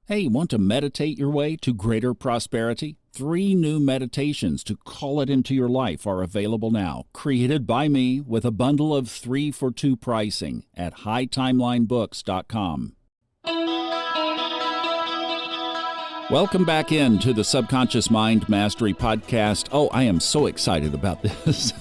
Hey, want to meditate your way to greater prosperity? 3 new meditations to call it into your life are available now, created by me with a bundle of 3 for 2 pricing at hightimelinebooks.com. Welcome back into the Subconscious Mind Mastery Podcast. Oh, I am so excited about this.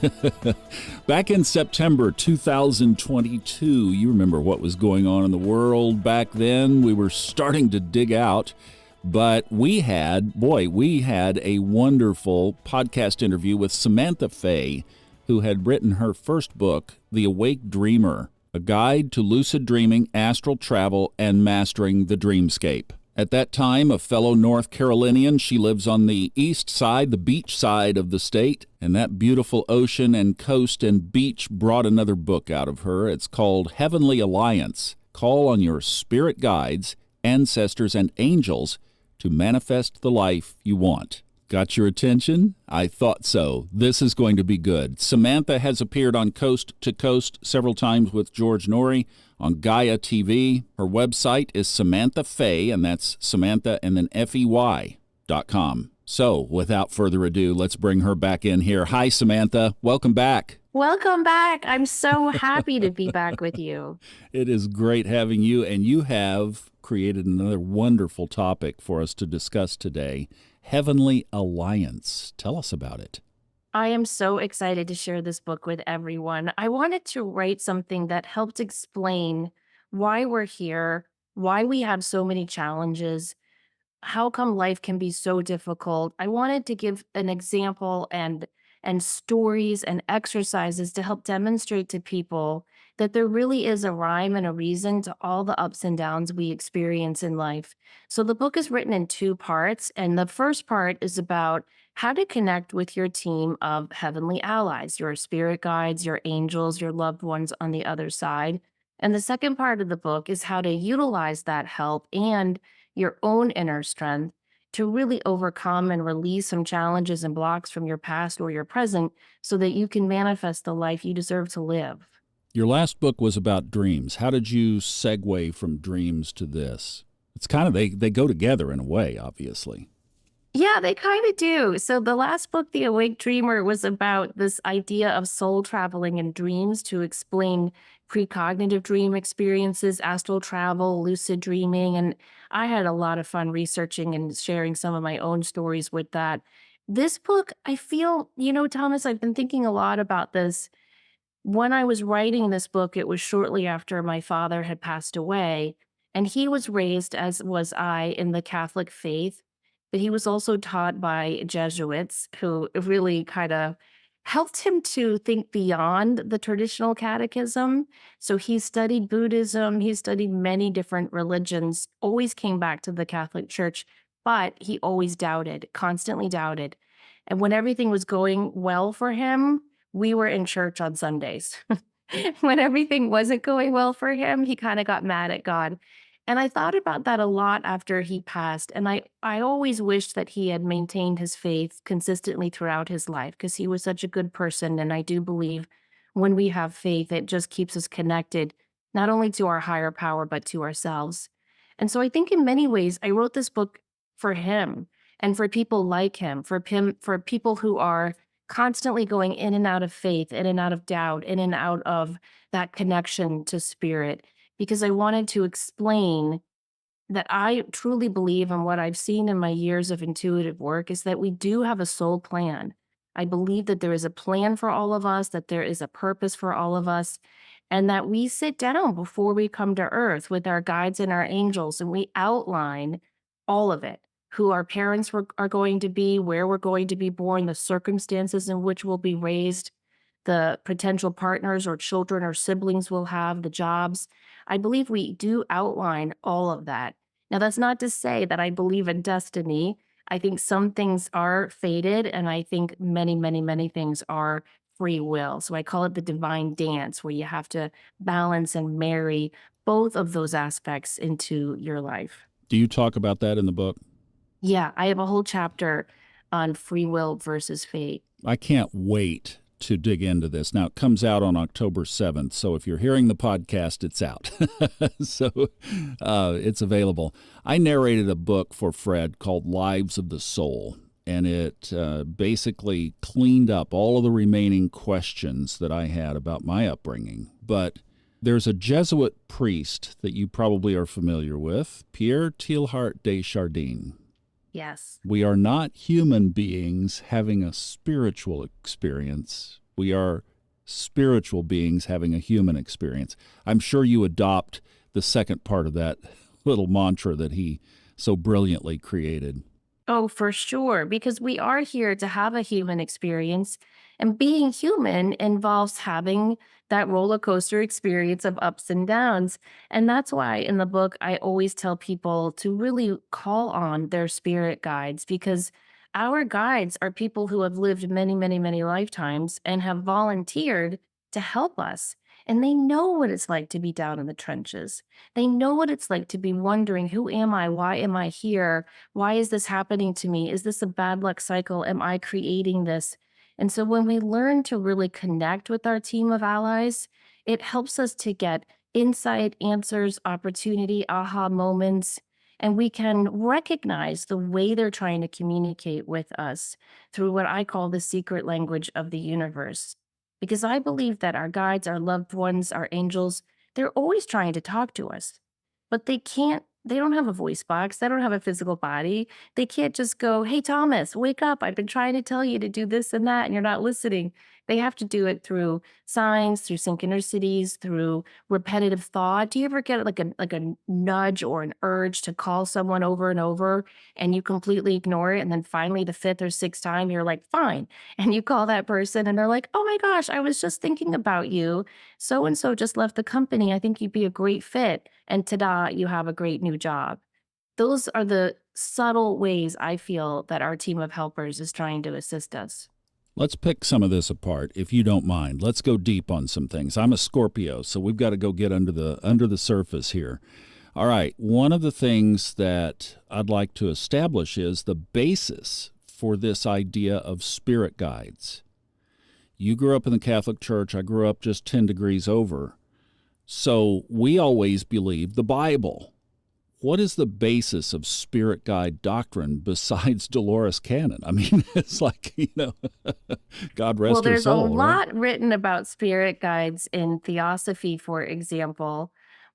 Back in September 2022, you remember what was going on in the world back then. We were starting to dig out, but we had a wonderful podcast interview with Samantha Fey, who had written her first book, The Awake Dreamer, A Guide to Lucid Dreaming, Astral Travel, and Mastering the Dreamscape. At that time, a fellow North Carolinian, she lives on the east side, the beach side of the state, and that beautiful ocean and coast and beach brought another book out of her. It's called Heavenly Alliance. Call on your spirit guides, ancestors, and angels to manifest the life you want. Got your attention? I thought so. This is going to be good. Samantha has appeared on Coast to Coast several times with George Norrie on Gaia TV. Her website is Samantha Fey, and that's Samantha and then FEY.com. So, without further ado, let's bring her back in here. Hi, Samantha. Welcome back. Welcome back. I'm so happy to be back with you. It is great having you, and you have created another wonderful topic for us to discuss today. Heavenly Alliance. Tell us about it. I am so excited to share this book with everyone. I wanted to write something that helped explain why we're here, why we have so many challenges, how come life can be so difficult. I wanted to give an example and stories and exercises to help demonstrate to people that there really is a rhyme and a reason to all the ups and downs we experience in life. So the book is written in 2 parts, and the first part is about how to connect with your team of heavenly allies, your spirit guides, your angels, your loved ones on the other side. And the second part of the book is how to utilize that help and your own inner strength to really overcome and release some challenges and blocks from your past or your present so that you can manifest the life you deserve to live. Your last book was about dreams. How did you segue from dreams to this? It's kind of, they go together in a way, obviously. Yeah, they kind of do. So the last book, The Awake Dreamer, was about this idea of soul traveling and dreams to explain precognitive dream experiences, astral travel, lucid dreaming. And I had a lot of fun researching and sharing some of my own stories with that. This book, I feel, Thomas, I've been thinking a lot about this. When I was writing this book, it was shortly after my father had passed away, and he was raised, as was I, in the Catholic faith, but he was also taught by Jesuits who really kind of helped him to think beyond the traditional catechism. So he studied Buddhism, he studied many different religions, always came back to the Catholic Church, but he always doubted, constantly doubted. And when everything was going well for him, we were in church on Sundays. When everything wasn't going well for him, he kind of got mad at God. And I thought about that a lot after he passed. And I always wished that he had maintained his faith consistently throughout his life because he was such a good person. And I do believe when we have faith, it just keeps us connected, not only to our higher power, but to ourselves. And so I think in many ways, I wrote this book for him and for people like him, for people who are constantly going in and out of faith, in and out of doubt, in and out of that connection to spirit, because I wanted to explain that I truly believe, and what I've seen in my years of intuitive work is that we do have a soul plan. I believe that there is a plan for all of us, that there is a purpose for all of us, and that we sit down before we come to earth with our guides and our angels, and we outline all of it, who our parents are going to be, where we're going to be born, the circumstances in which we'll be raised, the potential partners or children or siblings we'll have, the jobs. I believe we do outline all of that. Now, that's not to say that I believe in destiny. I think some things are fated, and I think many, many, many things are free will. So I call it the divine dance, where you have to balance and marry both of those aspects into your life. Do you talk about that in the book? Yeah, I have a whole chapter on free will versus fate. I can't wait to dig into this. Now, it comes out on October 7th, so if you're hearing the podcast, it's out. So it's available. I narrated a book for Fred called Lives of the Soul, and it basically cleaned up all of the remaining questions that I had about my upbringing. But there's a Jesuit priest that you probably are familiar with, Pierre Teilhard de Chardin. Yes. We are not human beings having a spiritual experience. We are spiritual beings having a human experience. I'm sure you adopt the second part of that little mantra that he so brilliantly created. Oh, for sure, because we are here to have a human experience. And being human involves having that roller coaster experience of ups and downs. And that's why in the book, I always tell people to really call on their spirit guides, because our guides are people who have lived many, many, many lifetimes and have volunteered to help us. And they know what it's like to be down in the trenches. They know what it's like to be wondering, who am I? Why am I here? Why is this happening to me? Is this a bad luck cycle? Am I creating this? And so when we learn to really connect with our team of allies, it helps us to get insight, answers, opportunity, aha moments, and we can recognize the way they're trying to communicate with us through what I call the secret language of the universe. Because I believe that our guides, our loved ones, our angels, they're always trying to talk to us, but they don't have a voice box. They don't have a physical body. They can't just go, "Hey, Thomas, wake up. I've been trying to tell you to do this and that, and you're not listening." They have to do it through signs, through synchronicities, through repetitive thought. Do you ever get like a nudge or an urge to call someone over and over and you completely ignore it? And then finally the fifth or sixth time, you're like, fine. And you call that person and they're like, "Oh my gosh, I was just thinking about you. So and so just left the company. I think you'd be a great fit. And ta-da, you have a great new job." Those are the subtle ways I feel that our team of helpers is trying to assist us. Let's pick some of this apart, if you don't mind. Let's go deep on some things. I'm a Scorpio, so we've got to go get under the surface here. All right, one of the things that I'd like to establish is the basis for this idea of spirit guides. You grew up in the Catholic Church. I grew up just 10 degrees over. So we always believe the Bible. What is the basis of spirit guide doctrine besides Dolores Cannon? I mean, it's like, God Well, rest her there's a soul, right? lot written about spirit guides in theosophy, for example.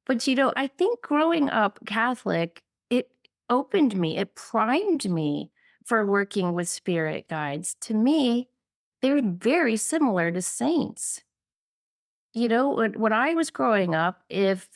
But, I think growing up Catholic, it opened me, it primed me for working with spirit guides. To me, they're very similar to saints. When I was growing up, if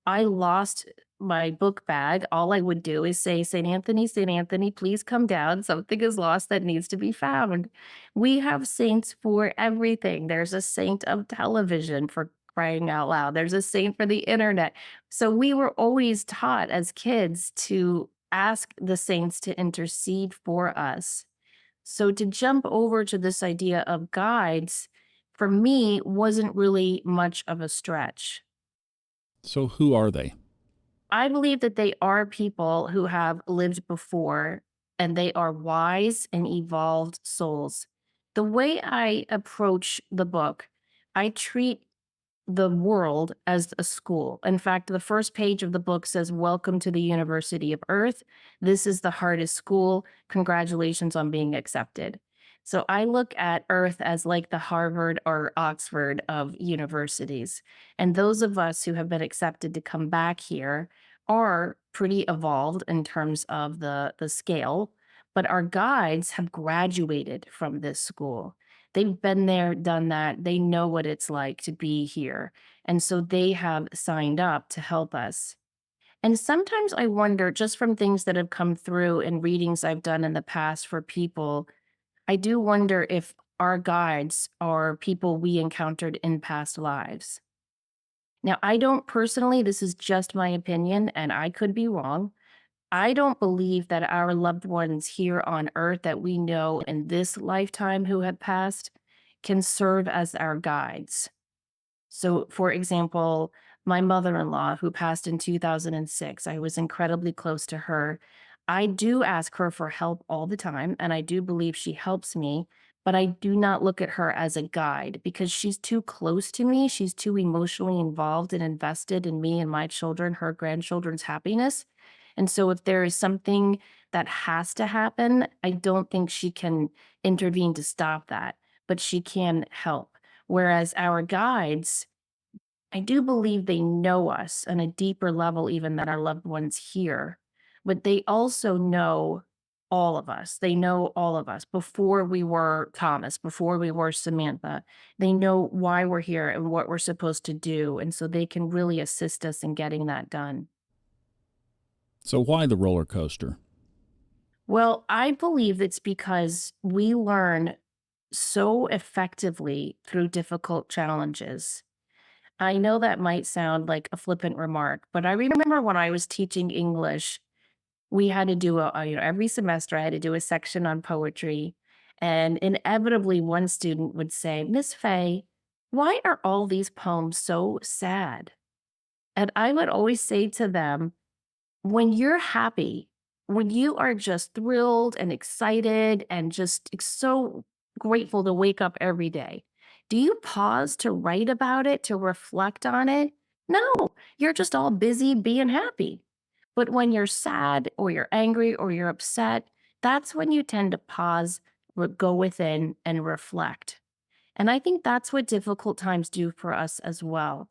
I lost my book bag, all I would do is say, Saint Anthony, please come down. Something is lost that needs to be found." We have saints for everything. There's a saint of television, for crying out loud. There's a saint for the internet. So we were always taught as kids to ask the saints to intercede for us. So to jump over to this idea of guides, for me, wasn't really much of a stretch. So who are they? I believe that they are people who have lived before and they are wise and evolved souls. The way I approach the book, I treat the world as a school. In fact, the first page of the book says, "Welcome to the University of Earth. This is the hardest school. Congratulations on being accepted." So I look at Earth as like the Harvard or Oxford of universities. And those of us who have been accepted to come back here are pretty evolved in terms of the scale, but our guides have graduated from this school. They've been there, done that. They know what it's like to be here. And so they have signed up to help us. And sometimes I wonder, just from things that have come through and readings I've done in the past for people, I do wonder if our guides are people we encountered in past lives. Now, I don't personally, this is just my opinion, and I could be wrong. I don't believe that our loved ones here on earth that we know in this lifetime who have passed can serve as our guides. So, for example, my mother in law, who passed in 2006, I was incredibly close to her. I do ask her for help all the time, and I do believe she helps me. but I do not look at her as a guide because she's too close to me. She's too emotionally involved and invested in me and my children, her grandchildren's happiness. And so if there is something that has to happen, I don't think she can intervene to stop that, but she can help. Whereas our guides, I do believe they know us on a deeper level even than our loved ones here, but they also know all of us. They know all of us before we were Thomas, before we were Samantha. They know why we're here and what we're supposed to do, and so they can really assist us in getting that done. So why the roller coaster? Well, I believe it's because we learn so effectively through difficult challenges. I know that might sound like a flippant remark, but I remember when I was teaching English, we had to do every semester I had to do a section on poetry. And inevitably, one student would say, Miss Fay, why are all these poems so sad? And I would always say to them, when you're happy, when you are just thrilled and excited and just so grateful to wake up every day, do you pause to write about it, to reflect on it? No, you're just all busy being happy. But when you're sad or you're angry or you're upset, that's when you tend to pause, go within and reflect. And I think that's what difficult times do for us as well.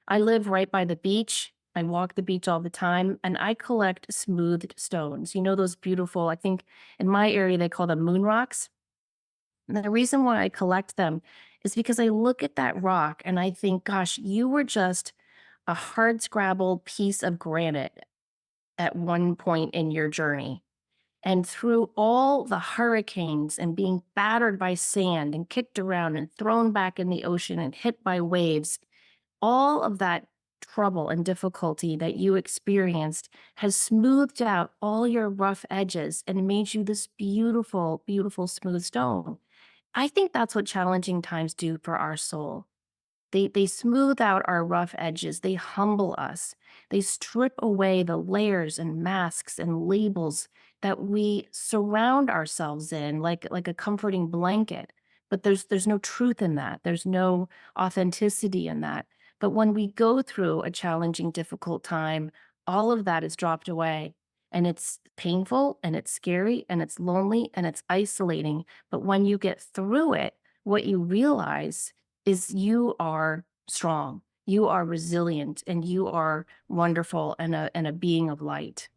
I live right by the beach. I walk the beach all the time and I collect smoothed stones. You know, those beautiful, I think in my area, they call them moon rocks. And the reason why I collect them is because I look at that rock and I think, gosh, you were just a hard scrabble piece of granite at one point in your journey. And through all the hurricanes and being battered by sand and kicked around and thrown back in the ocean and hit by waves, all of that trouble and difficulty that you experienced has smoothed out all your rough edges and made you this beautiful, beautiful smooth stone. I think that's what challenging times do for our soul. They smooth out our rough edges. They humble us. They strip away the layers and masks and labels that we surround ourselves in like a comforting blanket. But there's no truth in that. There's no authenticity in that. But when we go through a challenging, difficult time, all of that is dropped away. And it's painful and it's scary and it's lonely and it's isolating. But when you get through it, what you realize is you are strong, you are resilient, and you are wonderful and a being of light.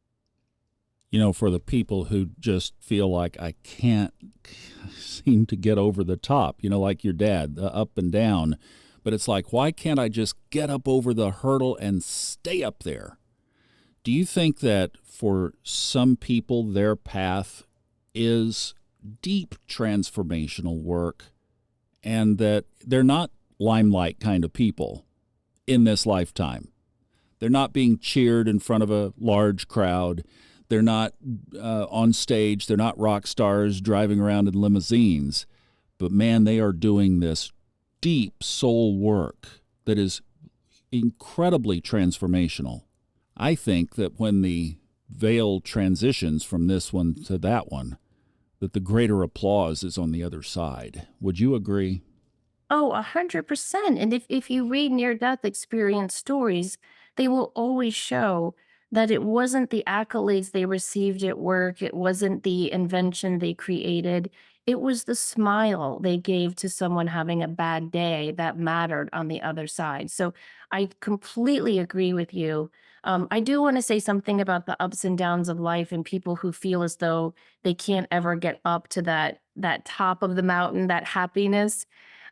You know, for the people who just feel like I can't seem to get over the top, you know, like your dad, the up and down. But it's like, why can't I just get up over the hurdle and stay up there? Do you think that for some people, their path is deep transformational work and that they're not limelight kind of people in this lifetime? They're not being cheered in front of a large crowd. They're not on stage. They're not rock stars driving around in limousines. But man, they are doing this deep soul work that is incredibly transformational. I think that when the veil transitions from this one to that one, that the greater applause is on the other side. Would you agree? Oh, 100%. And if you read near-death experience stories, they will always show that it wasn't the accolades they received at work, it wasn't the invention they created, it was the smile they gave to someone having a bad day that mattered on the other side. So I completely agree with you. I do want to say something about the ups and downs of life and people who feel as though they can't ever get up to that top of the mountain, that happiness.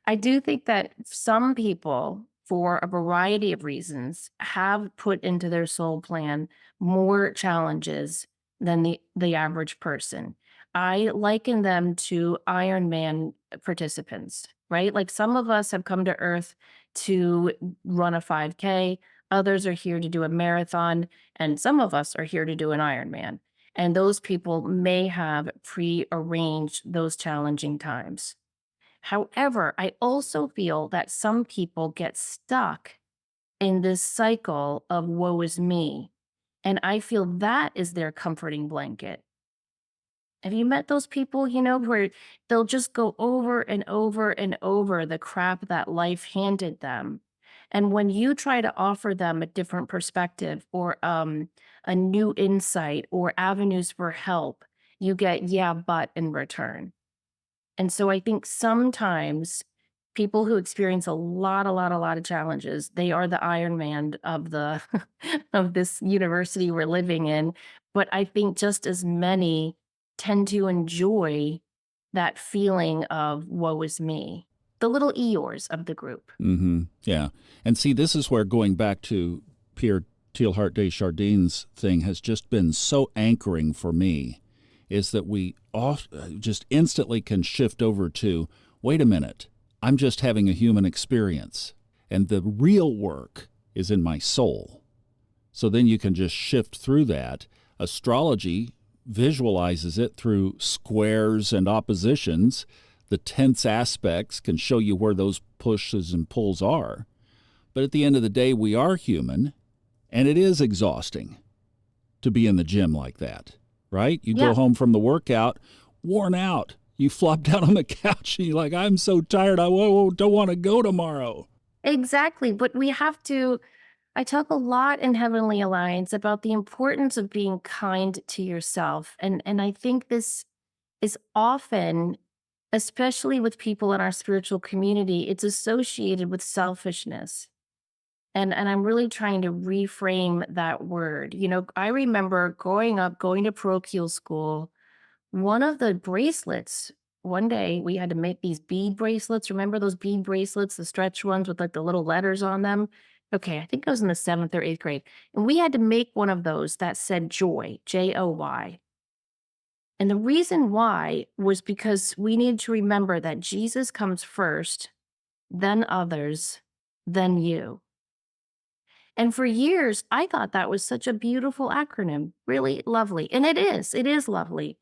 I do think that some people, for a variety of reasons, have put into their soul plan more challenges than the average person. I liken them to Ironman participants, right? Like some of us have come to Earth to run a 5K, others are here to do a marathon, and some of us are here to do an Ironman. And those people may have prearranged those challenging times. However, I also feel that some people get stuck in this cycle of woe is me. And I feel that is their comforting blanket. Have you met those people, where they'll just go over and over and over the crap that life handed them? And when you try to offer them a different perspective or a new insight or avenues for help, you get, yeah, but in return. And so I think sometimes people who experience a lot of challenges, they are the Iron Man of the of this university we're living in. But I think just as many tend to enjoy that feeling of woe is me, the little Eeyores of the group. Yeah. And see, this is where going back to Pierre Teilhard de Chardin's thing has just been so anchoring for me, is that we just instantly can shift over to, wait a minute, I'm just having a human experience, and the real work is in my soul. So then you can just shift through that. Astrology visualizes it through squares and oppositions. The tense aspects can show you where those pushes and pulls are. But at the end of the day, we are human, and it is exhausting to be in the gym like that, right? You go Yeah, home from the workout, worn out. You flop down on the couch and you're like, I'm so tired, I don't want to go tomorrow. exactly. But we have to. I talk a lot in Heavenly Alliance about the importance of being kind to yourself. And I think this is often, especially with people in our spiritual community, it's associated with selfishness. And I'm really trying to reframe that word. I remember growing up, going to parochial school, one of the bracelets, one day we had to make these bead bracelets. Remember those bead bracelets, the stretch ones with like the little letters on them? Okay, I think I was in the seventh or eighth grade. And we had to make one of those that said joy, Joy. And the reason why was because we needed to remember that Jesus comes first, then others, then you. And for years, I thought that was such a beautiful acronym, really lovely. And it is lovely.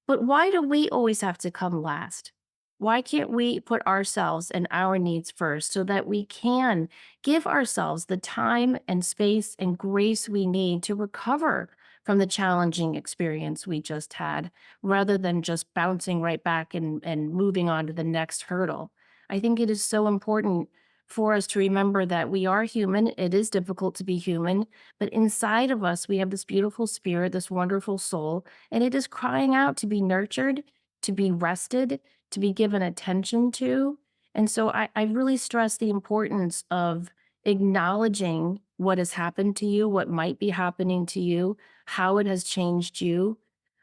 But why do we always have to come last? Why can't we put ourselves and our needs first so that we can give ourselves the time and space and grace we need to recover from the challenging experience we just had, rather than just bouncing right back and moving on to the next hurdle? I think it is so important for us to remember that we are human. It is difficult to be human, but inside of us, we have this beautiful spirit, this wonderful soul, and it is crying out to be nurtured, to be rested, to be given attention to. And so I really stress the importance of acknowledging what has happened to you, what might be happening to you, how it has changed you.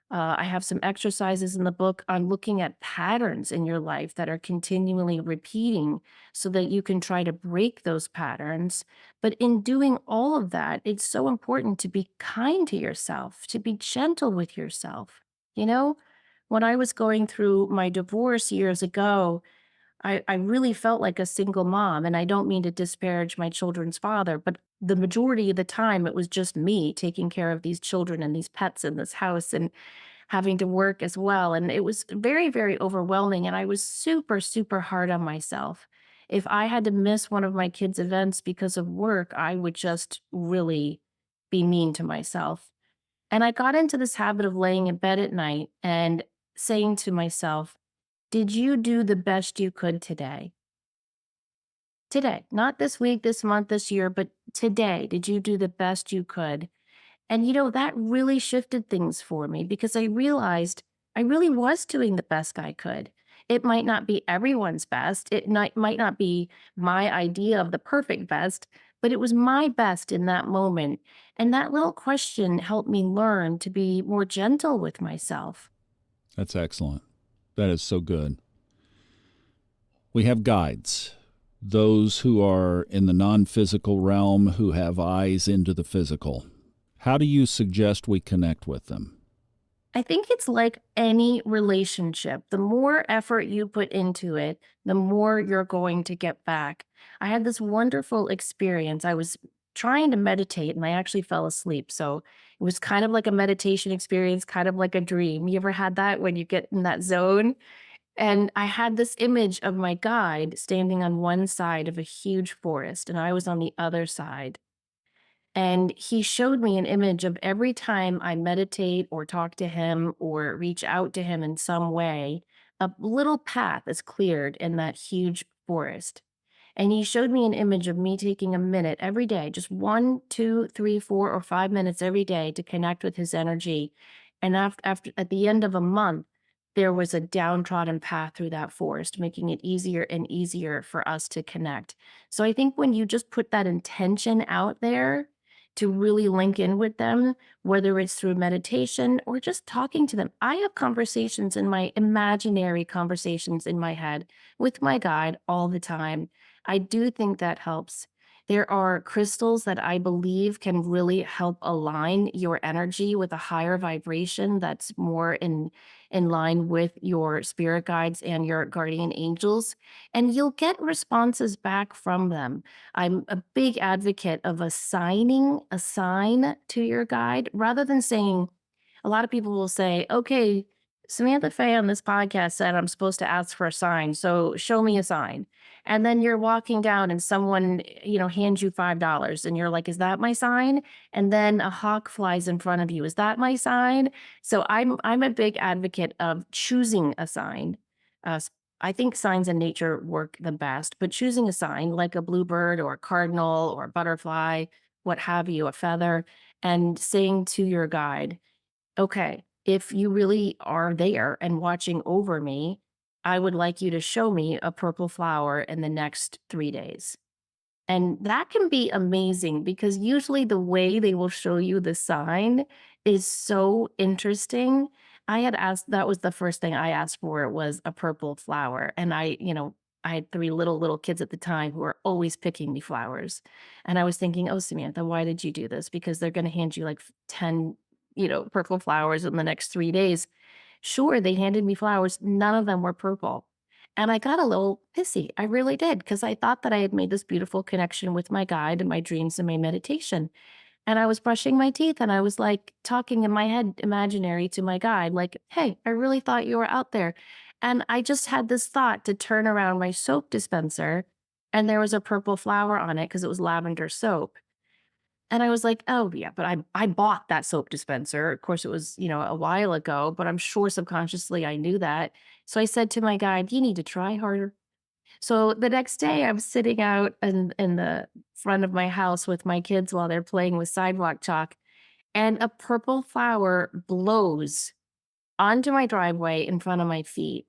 I have some exercises in the book on looking at patterns in your life that are continually repeating so that you can try to break those patterns. But in doing all of that, it's so important to be kind to yourself, to be gentle with yourself. You know, when I was going through my divorce years ago, I really felt like a single mom. And I don't mean to disparage my children's father, but the majority of the time it was just me taking care of these children and these pets in this house. And having to work as well. And it was very, very overwhelming. And I was super, super hard on myself. If I had to miss one of my kids' events because of work, I would just really be mean to myself. And I got into this habit of laying in bed at night and saying to myself, did you do the best you could today? Today, not this week, this month, this year, but today, did you do the best you could? And, that really shifted things for me because I realized I really was doing the best I could. It might not be everyone's best. It might not be my idea of the perfect best, but it was my best in that moment. And that little question helped me learn to be more gentle with myself. That's excellent. That is so good. We have guides, those who are in the non-physical realm who have eyes into the physical. How do you suggest we connect with them? I think it's like any relationship. The more effort you put into it, the more you're going to get back. I had this wonderful experience. I was trying to meditate and I actually fell asleep. So it was kind of like a meditation experience, kind of like a dream. You ever had that when you get in that zone? And I had this image of my guide standing on one side of a huge forest and I was on the other side. And he showed me an image of every time I meditate or talk to him or reach out to him in some way, a little path is cleared in that huge forest. And he showed me an image of me taking a minute every day, just 1, 2, 3, 4, or 5 minutes every day to connect with his energy. And after at the end of a month, there was a downtrodden path through that forest, making it easier and easier for us to connect. So I think when you just put that intention out there to really link in with them, whether it's through meditation or just talking to them, I have conversations in my imaginary conversations in my head with my guide all the time. I do think that helps. There are crystals that I believe can really help align your energy with a higher vibration that's more in line with your spirit guides and your guardian angels, and you'll get responses back from them. I'm a big advocate of assigning a sign to your guide rather than saying, a lot of people will say, okay, Samantha Fey on this podcast said I'm supposed to ask for a sign. So show me a sign. And then you're walking down and someone, hands you $5 and you're like, is that my sign? And then a hawk flies in front of you. Is that my sign? So I'm a big advocate of choosing a sign. I think signs in nature work the best, but choosing a sign like a bluebird or a cardinal or a butterfly, what have you, a feather, and saying to your guide, okay, if you really are there and watching over me, I would like you to show me a purple flower in the next 3 days. And that can be amazing because usually the way they will show you the sign is so interesting. I had asked, that was the first thing I asked for was a purple flower. And I had three little kids at the time who were always picking me flowers. And I was thinking, oh, Samantha, why did you do this? Because they're going to hand you like 10, purple flowers in the next 3 days. Sure, they handed me flowers. None of them were purple. And I got a little pissy. I really did, because I thought that I had made this beautiful connection with my guide and my dreams and my meditation. And I was brushing my teeth and I was like talking in my head, imaginary to my guide, like, hey, I really thought you were out there. And I just had this thought to turn around my soap dispenser and there was a purple flower on it because it was lavender soap. And I was like, "Oh, yeah, but I bought that soap dispenser." Of course, it was, a while ago, but I'm sure subconsciously I knew that. So I said to my guide, "You need to try harder." So the next day, I'm sitting out in the front of my house with my kids while they're playing with sidewalk chalk, and a purple flower blows onto my driveway in front of my feet.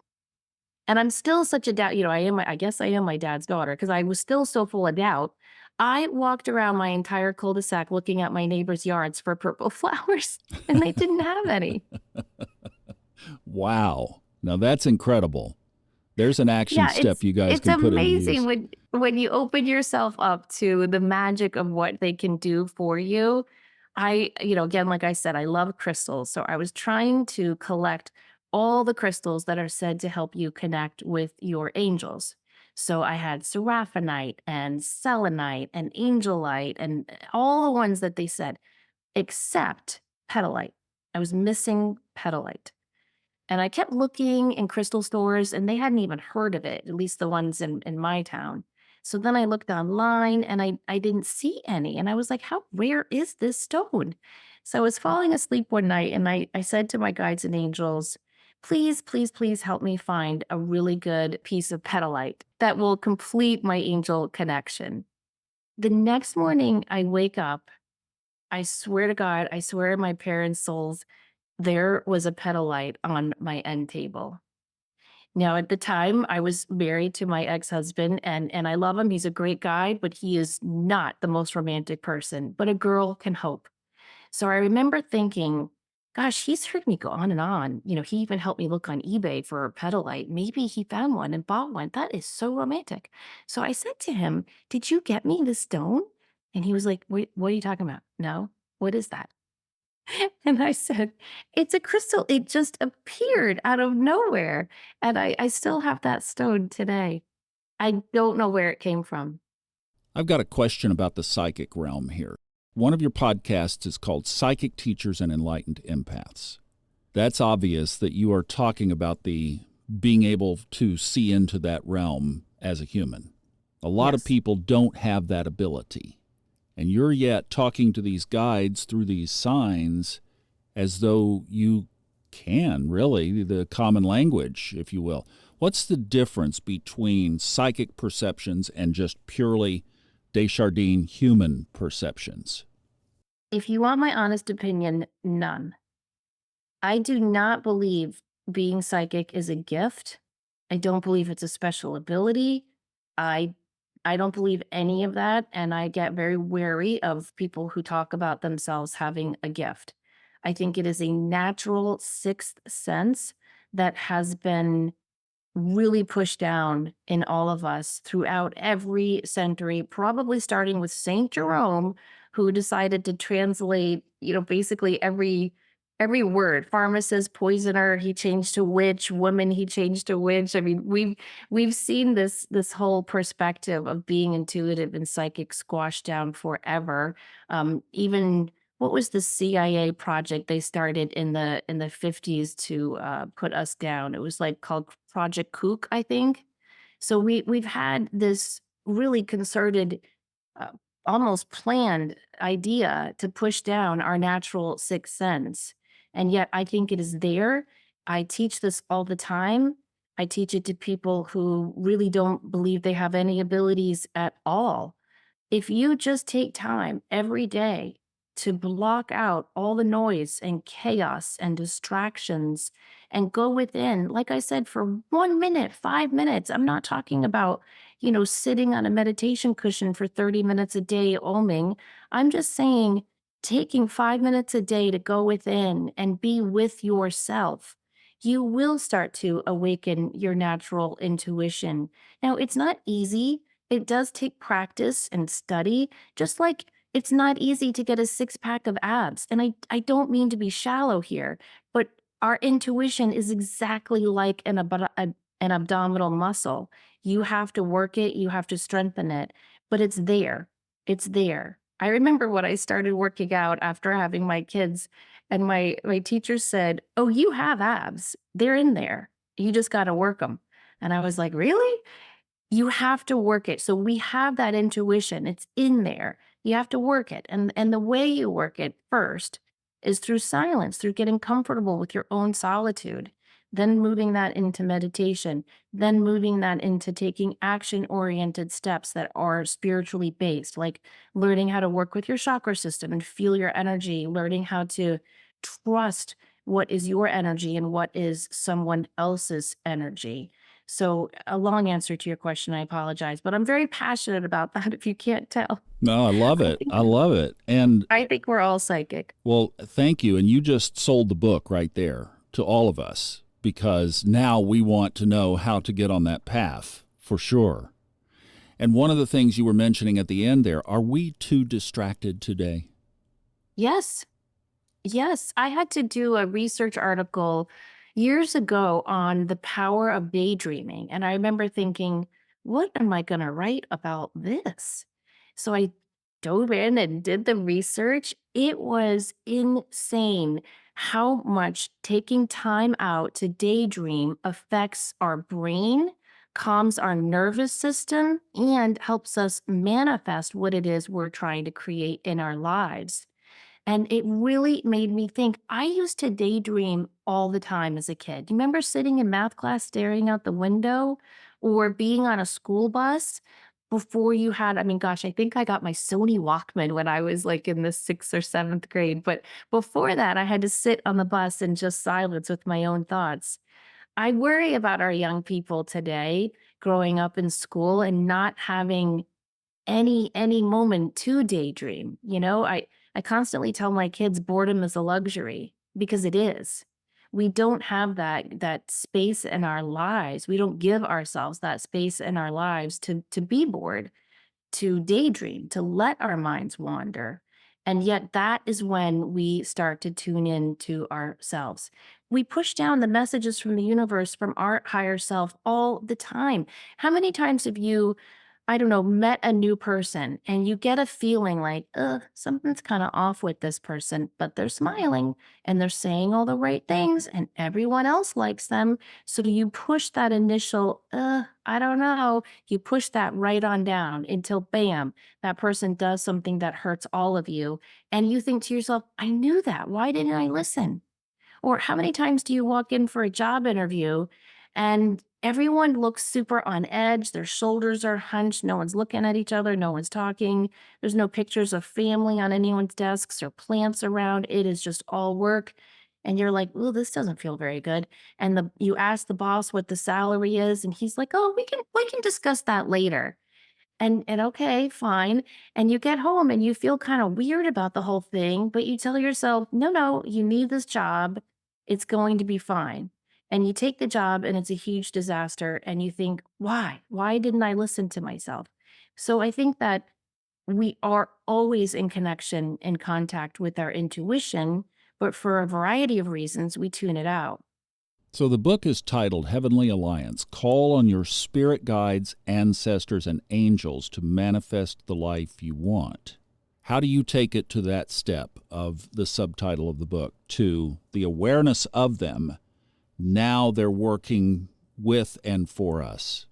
And I'm still such a doubt, I guess I am my dad's daughter because I was still so full of doubt. I walked around my entire cul-de-sac looking at my neighbors' yards for purple flowers, and they didn't have any. Wow. Now that's incredible. There's an action Yeah, step you guys it's can put into amazing use. when you open yourself up to the magic of what they can do for you. Again, like I said, I love crystals. So I was trying to collect all the crystals that are said to help you connect with your angels. So I had seraphonite and selenite and angelite and all the ones that they said, except petalite. I was missing petalite. And I kept looking in crystal stores and they hadn't even heard of it, at least the ones in my town. So then I looked online and I didn't see any. And I was like, how rare is this stone? So I was falling asleep one night and I said to my guides and angels, please, please, please help me find a really good piece of petalite that will complete my angel connection. The next morning I wake up, I swear to God, I swear to my parents' souls, there was a petalite on my end table. Now, at the time, I was married to my ex-husband, and I love him. He's a great guy, but he is not the most romantic person, but a girl can hope. So I remember thinking, gosh, he's heard me go on and on. He even helped me look on eBay for a petalite. Maybe he found one and bought one. That is so romantic. So I said to him, did you get me the stone? And he was like, wait, what are you talking about? No, what is that? And I said, it's a crystal. It just appeared out of nowhere. And I still have that stone today. I don't know where it came from. I've got a question about the psychic realm here. One of your podcasts is called Psychic Teachers and Enlightened Empaths. That's obvious that you are talking about the being able to see into that realm as a human. A lot of Yes. people don't have that ability. And you're yet talking to these guides through these signs as though you can, really, the common language, if you will. What's the difference between psychic perceptions and just purely Desjardins human perceptions? If you want my honest opinion, none. I do not believe being psychic is a gift. I don't believe it's a special ability. I I don't believe any of that, and I get very wary of people who talk about themselves having a gift. I think it is a natural sixth sense that has been really pushed down in all of us throughout every century, probably starting with Saint Jerome, who decided to translate, basically every word. Pharmacist, poisoner, he changed to witch, woman, he changed to witch. I mean, we've seen this whole perspective of being intuitive and psychic squashed down forever. Even what was the CIA project they started in the 50s to put us down? It was like called Project Kook, I think. So we've had this really concerted, uh, almost planned idea to push down our natural sixth sense. And yet I think it is there. I teach this all the time. I teach it to people who really don't believe they have any abilities at all. If you just take time every day to block out all the noise and chaos and distractions and go within, like I said, for 1 minute, 5 minutes, I'm not talking about, sitting on a meditation cushion for 30 minutes a day oming. I'm just saying taking 5 minutes a day to go within and be with yourself. You will start to awaken your natural intuition. Now, it's not easy. It does take practice and study, just like it's not easy to get a six pack of abs. And I don't mean to be shallow here, but our intuition is exactly like an abdominal muscle. You have to work it, you have to strengthen it, but it's there. It's there. I remember when I started working out after having my kids, and my teacher said, "Oh, you have abs. They're in there. You just got to work them." And I was like, "Really?" You have to work it. So we have that intuition. It's in there. You have to work it. And the way you work it first is through silence, through getting comfortable with your own solitude, then moving that into meditation, then moving that into taking action-oriented steps that are spiritually based, like learning how to work with your chakra system and feel your energy, learning how to trust what is your energy and what is someone else's energy. So, a long answer to your question, I apologize, but I'm very passionate about that if you can't tell. No, I love I it. think I love it. And I think we're all psychic. well, thank you. And you just sold the book right there to all of us because now we want to know how to get on that path for sure. And one of the things you were mentioning at the end there, are we too distracted today? Yes. Yes, I had to do a research article years ago on the power of daydreaming. And I remember thinking, what am I going to write about this? So I dove in and did the research. It was insane how much taking time out to daydream affects our brain, calms our nervous system, and helps us manifest what it is we're trying to create in our lives. And it really made me think. I used to daydream all the time as a kid. You remember sitting in math class staring out the window or being on a school bus before you had, I mean, gosh, I think I got my Sony Walkman when I was like in the sixth or seventh grade. But before that, I had to sit on the bus in just silence with my own thoughts. I worry about our young people today growing up in school and not having any moment to daydream. I constantly tell my kids boredom is a luxury because it is. We don't have that space in our lives. We don't give ourselves that space in our lives to be bored, to daydream, to let our minds wander. And yet that is when we start to tune in to ourselves. We push down the messages from the universe, from our higher self all the time. How many times have you I don't know, met a new person and you get a feeling like, ugh, something's kind of off with this person, but they're smiling and they're saying all the right things and everyone else likes them. So you push that initial, I don't know, you push that right on down until bam, that person does something that hurts all of you. And you think to yourself, I knew that. Why didn't I listen? Or how many times do you walk in for a job interview and everyone looks super on edge? Their shoulders are hunched. No one's looking at each other. No one's talking. There's no pictures of family on anyone's desks or plants around. It is just all work. And you're like, oh, this doesn't feel very good. And you ask the boss what the salary is, and he's like, oh, we can discuss that later. And okay, fine. And you get home and you feel kind of weird about the whole thing, but you tell yourself, no, no, you need this job. It's going to be fine. And you take the job and it's a huge disaster. And you think, why? Why didn't I listen to myself? So I think that we are always in connection and contact with our intuition, but for a variety of reasons, we tune it out. So the book is titled Heavenly Alliance. Call on your spirit guides, ancestors, and angels to manifest the life you want. How do you take it to that step of the subtitle of the book, to the awareness of them? Now they're working with and for us.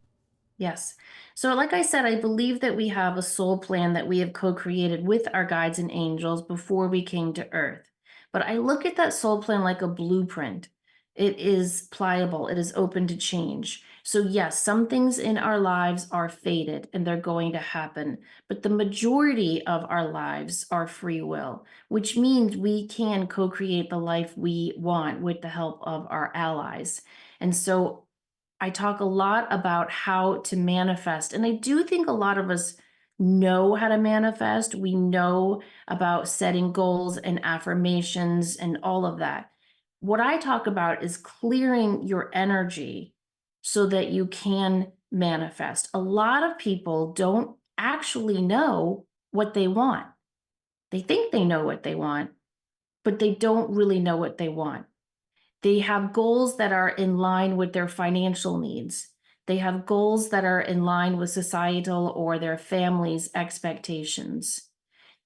Yes. So, like I said, I believe that we have a soul plan that we have co created with our guides and angels before we came to Earth. But I look at that soul plan like a blueprint. It is pliable, it is open to change. So, yes, some things in our lives are fated and they're going to happen. But the majority of our lives are free will, which means we can co create the life we want with the help of our allies. And so, I talk a lot about how to manifest. And I do think a lot of us know how to manifest. We know about setting goals and affirmations and all of that. What I talk about is clearing your energy so that you can manifest. A lot of people don't actually know what they want. They think they know what they want, but they don't really know what they want. They have goals that are in line with their financial needs. They have goals that are in line with societal or their family's expectations.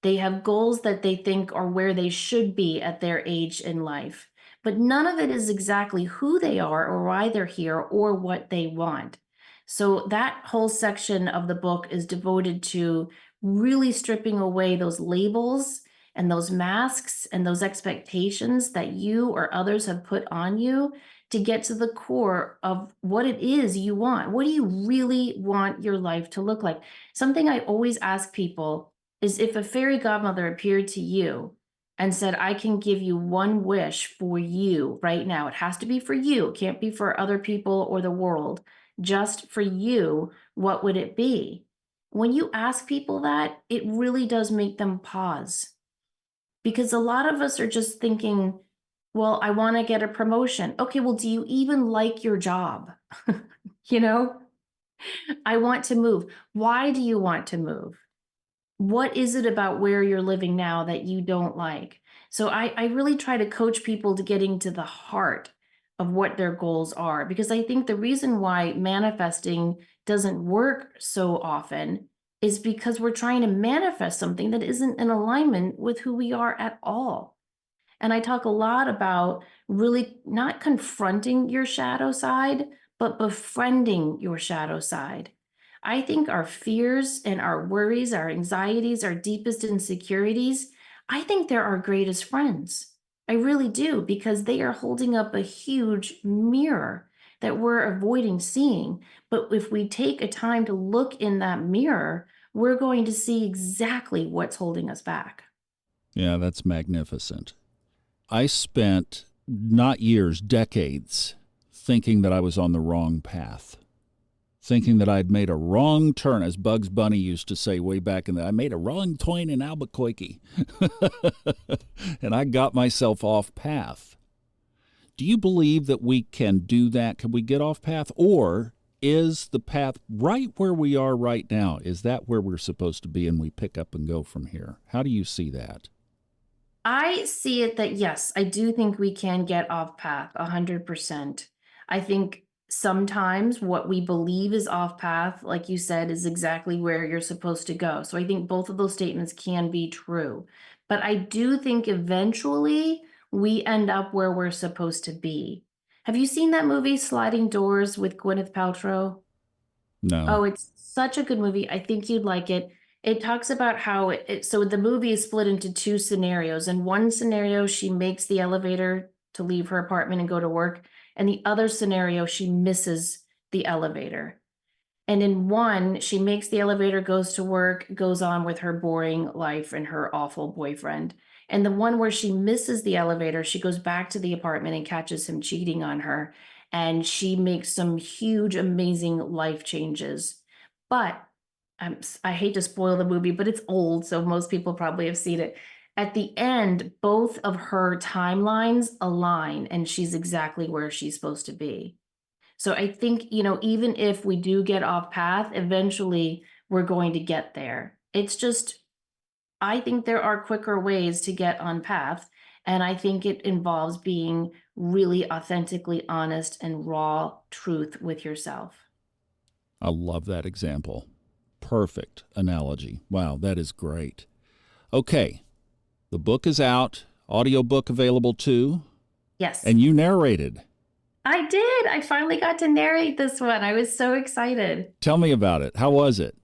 They have goals that they think are where they should be at their age in life. But none of it is exactly who they are or why they're here or what they want. So that whole section of the book is devoted to really stripping away those labels and those masks and those expectations that you or others have put on you to get to the core of what it is you want. What do you really want your life to look like? Something I always ask people is, if a fairy godmother appeared to you and said, I can give you one wish for you right now, it has to be for you, it can't be for other people or the world, just for you, what would it be? When you ask people that, it really does make them pause, because a lot of us are just thinking, well, I want to get a promotion. Okay, well, do you even like your job? You know, I want to move. Why do you want to move? What is it about where you're living now that you don't like? So I really try to coach people to getting to the heart of what their goals are, because I think the reason why manifesting doesn't work so often is because we're trying to manifest something that isn't in alignment with who we are at all. And I talk a lot about really not confronting your shadow side, but befriending your shadow side. I think our fears and our worries, our anxieties, our deepest insecurities, I think they're our greatest friends. I really do, because they are holding up a huge mirror that we're avoiding seeing. But if we take a time to look in that mirror, we're going to see exactly what's holding us back. Yeah, that's magnificent. I spent not years, decades, thinking that I was on the wrong path, thinking that I'd made a wrong turn, as Bugs Bunny used to say way back in the, I made a wrong turn in Albuquerque, and I got myself off path. Do you believe that we can do that? Can we get off path? Or is the path right where we are right now? Is that where we're supposed to be and we pick up and go from here? How do you see that? I see it that yes, I do think we can get off path 100%. I think sometimes what we believe is off path, like you said, is exactly where you're supposed to go. So I think both of those statements can be true. But I do think eventually we end up where we're supposed to be. Have you seen that movie Sliding Doors with Gwyneth Paltrow? No. Oh, it's such a good movie. I think you'd like it. It talks about how so the movie is split into two scenarios. In one scenario, she makes the elevator to leave her apartment and go to work. And the other scenario, she misses the elevator. And in one, she makes the elevator, goes to work, goes on with her boring life and her awful boyfriend. And the one where she misses the elevator, she goes back to the apartment and catches him cheating on her. And she makes some huge, amazing life changes. But I hate to spoil the movie, but it's old, so most people probably have seen it. At the end, both of her timelines align, and she's exactly where she's supposed to be. So I think, even if we do get off path, eventually we're going to get there. It's just, I think there are quicker ways to get on path. And I think it involves being really authentically honest and raw truth with yourself. I love that example. Perfect analogy. Wow, that is great. Okay, the book is out, audiobook available too, Yes, and you narrated. I did. I finally got to narrate this one. I was so excited. Tell me about it. How was it?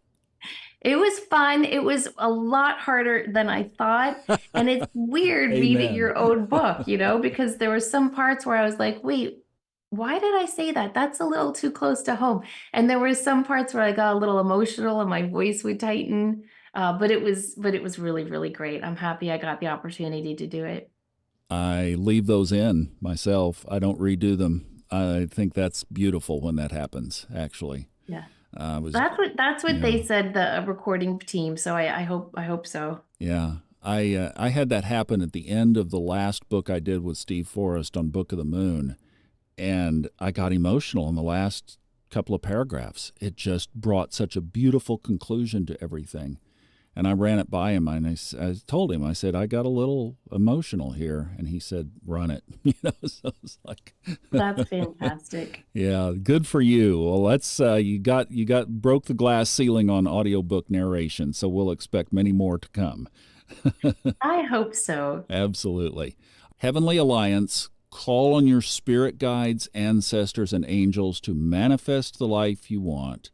It was fun. It was a lot harder than I thought. And it's weird reading Amen. your own book, because there were some parts where I was like, wait, why did I say that? That's a little too close to home. And there were some parts where I got a little emotional and my voice would tighten. But it was really, really great. I'm happy I got the opportunity to do it. I leave those in myself. I don't redo them. I think that's beautiful when that happens, actually. Yeah. Was That's what yeah. they said, the recording team. So I hope so. Yeah. I had that happen at the end of the last book I did with Steve Forrest on Book of the Moon, and I got emotional in the last couple of paragraphs. It just brought such a beautiful conclusion to everything. And I ran it by him, and I told him, I said, I got a little emotional here. And he said, run it. So it's like, That's fantastic. yeah, good for you. Well, that's, broke the glass ceiling on audiobook narration. So we'll expect many more to come. I hope so. Absolutely. Heavenly Alliance, call on your spirit guides, ancestors, and angels to manifest the life you want.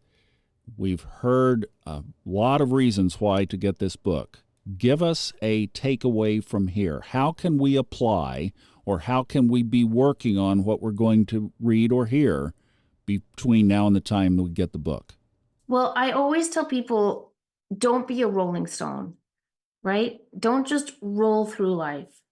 We've heard a lot of reasons why to get this book. Give us a takeaway from here. How can we apply, or how can we be working on what we're going to read or hear between now and the time that we get the book? Well, I always tell people, don't be a rolling stone, right? Don't just roll through life.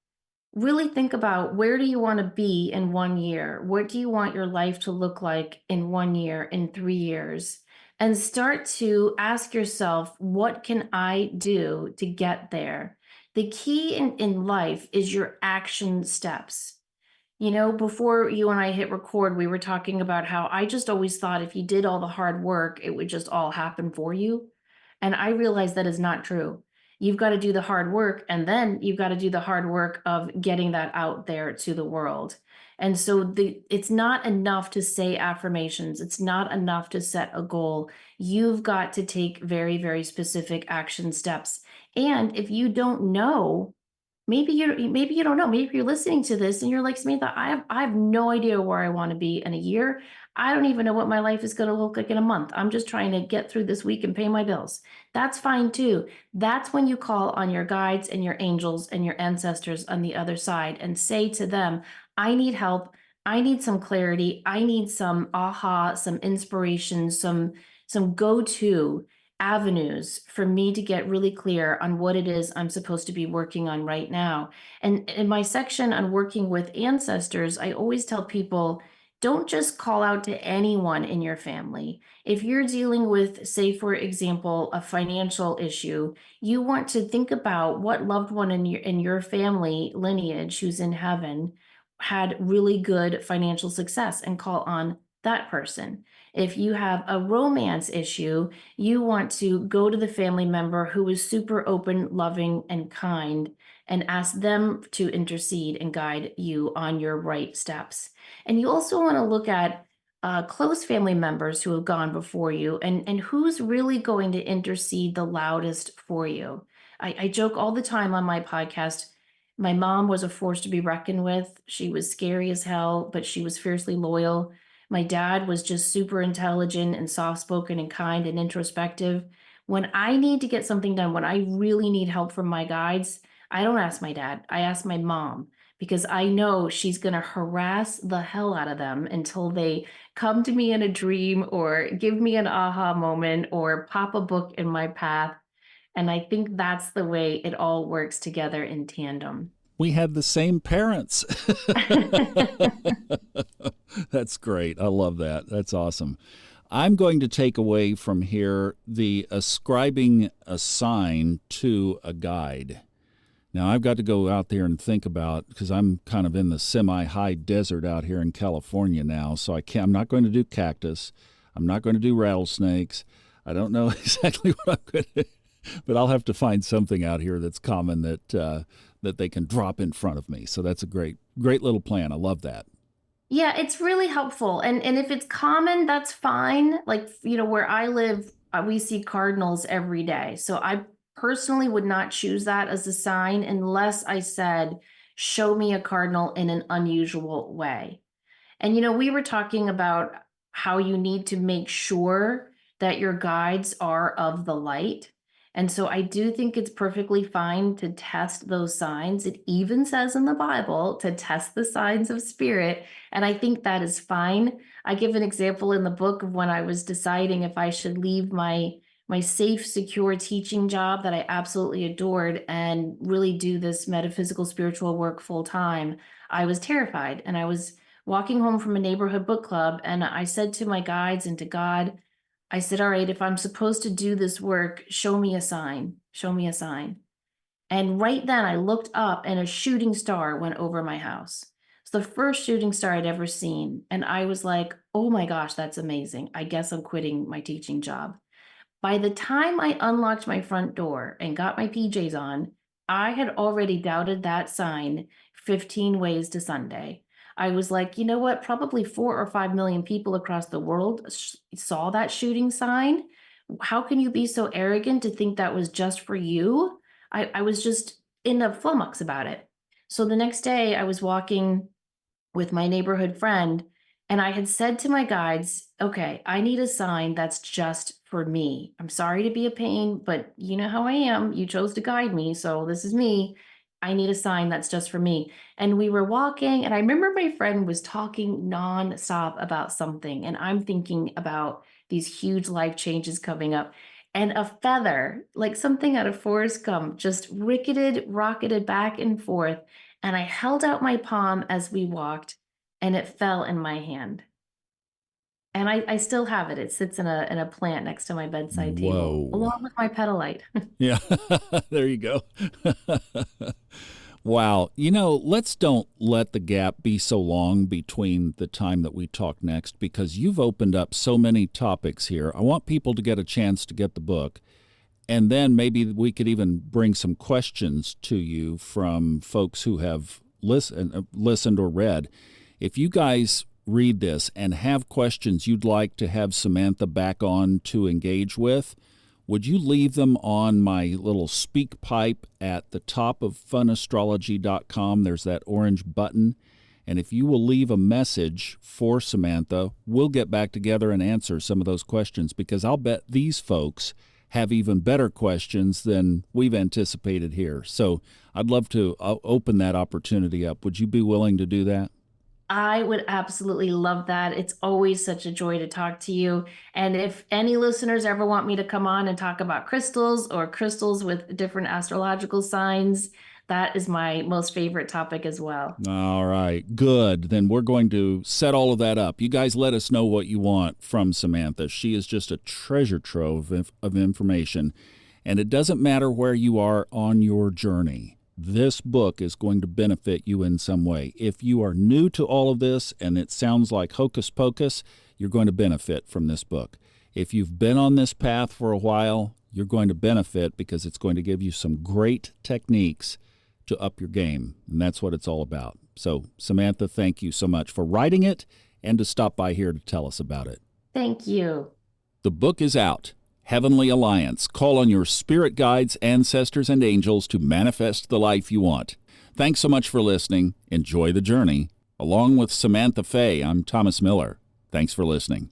Really think about, where do you want to be in 1 year? What do you want your life to look like in 1 year, in 3 years? And start to ask yourself, what can I do to get there? The key in life is your action steps. Before you and I hit record, we were talking about how I just always thought if you did all the hard work, it would just all happen for you. And I realized that is not true. You've got to do the hard work, and then you've got to do the hard work of getting that out there to the world. And so it's not enough to say affirmations. It's not enough to set a goal. You've got to take very, very specific action steps. And if you don't know, maybe you don't know. Maybe you're listening to this and you're like, Samantha, I have no idea where I want to be in a year. I don't even know what my life is going to look like in a month. I'm just trying to get through this week and pay my bills. That's fine too. That's when you call on your guides and your angels and your ancestors on the other side and say to them, I need help. I need some clarity. I need some aha, some inspiration, some go-to avenues for me to get really clear on what it is I'm supposed to be working on right now. And in my section on working with ancestors, I always tell people, don't just call out to anyone in your family. If you're dealing with, say, for example, a financial issue, you want to think about what loved one in your family lineage who's in heaven had really good financial success, and call on that person. If you have a romance issue, you want to go to the family member who is super open, loving, and kind, and ask them to intercede and guide you on your right steps. And you also want to look at close family members who have gone before you, and who's really going to intercede the loudest for you. I joke all the time on my podcast. My mom was a force to be reckoned with. She was scary as hell, but she was fiercely loyal. My dad was just super intelligent and soft spoken and kind and introspective. When I need to get something done, when I really need help from my guides, I don't ask my dad, I ask my mom, because I know she's going to harass the hell out of them until they come to me in a dream or give me an aha moment or pop a book in my path. And I think that's the way it all works together in tandem. We had the same parents. That's great. I love that. That's awesome. I'm going to take away from here the ascribing a sign to a guide. Now, I've got to go out there and think about, because I'm kind of in the semi-high desert out here in California now, so I'm not going to do cactus. I'm not going to do rattlesnakes. I don't know exactly what I'm going to do, but I'll have to find something out here that's common that they can drop in front of me. So that's a great little plan. I love that. Yeah, it's really helpful. And if it's common, that's fine. Like, where I live, we see cardinals every day. So I personally would not choose that as a sign unless I said, show me a cardinal in an unusual way. And, we were talking about how you need to make sure that your guides are of the light. And so I do think it's perfectly fine to test those signs. It even says in the Bible to test the signs of spirit. And I think that is fine. I give an example in the book of when I was deciding if I should leave my safe, secure teaching job that I absolutely adored and really do this metaphysical spiritual work full time. I was terrified, and I was walking home from a neighborhood book club, and I said to my guides and to God, I said, all right, if I'm supposed to do this work, show me a sign, show me a sign. And right then I looked up and a shooting star went over my house. It's the first shooting star I'd ever seen. And I was like, oh my gosh, that's amazing. I guess I'm quitting my teaching job. By the time I unlocked my front door and got my PJs on, I had already doubted that sign 15 ways to Sunday. I was like, you know what? Probably 4 or 5 million people across the world saw that shooting sign. How can you be so arrogant to think that was just for you? I was just in a flummox about it. So the next day, I was walking with my neighborhood friend, and I had said to my guides, okay, I need a sign that's just for me. I'm sorry to be a pain, but you know how I am. You chose to guide me, so this is me. I need a sign that's just for me. And we were walking, and I remember my friend was talking nonstop about something, and I'm thinking about these huge life changes coming up. And a feather, like something out of Forrest Gump, just rocketed back and forth. And I held out my palm as we walked, and it fell in my hand. And I still have it. It sits in a plant next to my bedside table, Whoa. along with my pedalite. Yeah, there you go. Wow. Let's don't let the gap be so long between the time that we talk next, because you've opened up so many topics here. I want people to get a chance to get the book. And then maybe we could even bring some questions to you from folks who have listened or read. If you guys read this and have questions you'd like to have Samantha back on to engage with, would you leave them on my little speak pipe at the top of funastrology.com? There's that orange button. And if you will leave a message for Samantha, we'll get back together and answer some of those questions, because I'll bet these folks have even better questions than we've anticipated here. So I'd love to open that opportunity up. Would you be willing to do that? I would absolutely love that. It's always such a joy to talk to you. And if any listeners ever want me to come on and talk about crystals or crystals with different astrological signs, that is my most favorite topic as well. All right, good. Then we're going to set all of that up. You guys let us know what you want from Samantha. She is just a treasure trove of information. And it doesn't matter where you are on your journey. This book is going to benefit you in some way. If you are new to all of this and it sounds like hocus pocus, you're going to benefit from this book. If you've been on this path for a while, you're going to benefit because it's going to give you some great techniques to up your game. And that's what it's all about. So, Samantha, thank you so much for writing it and to stop by here to tell us about it. Thank you. The book is out. Heavenly Alliance. Call on your spirit guides, ancestors, and angels to manifest the life you want. Thanks so much for listening. Enjoy the journey. Along with Samantha Fey, I'm Thomas Miller. Thanks for listening.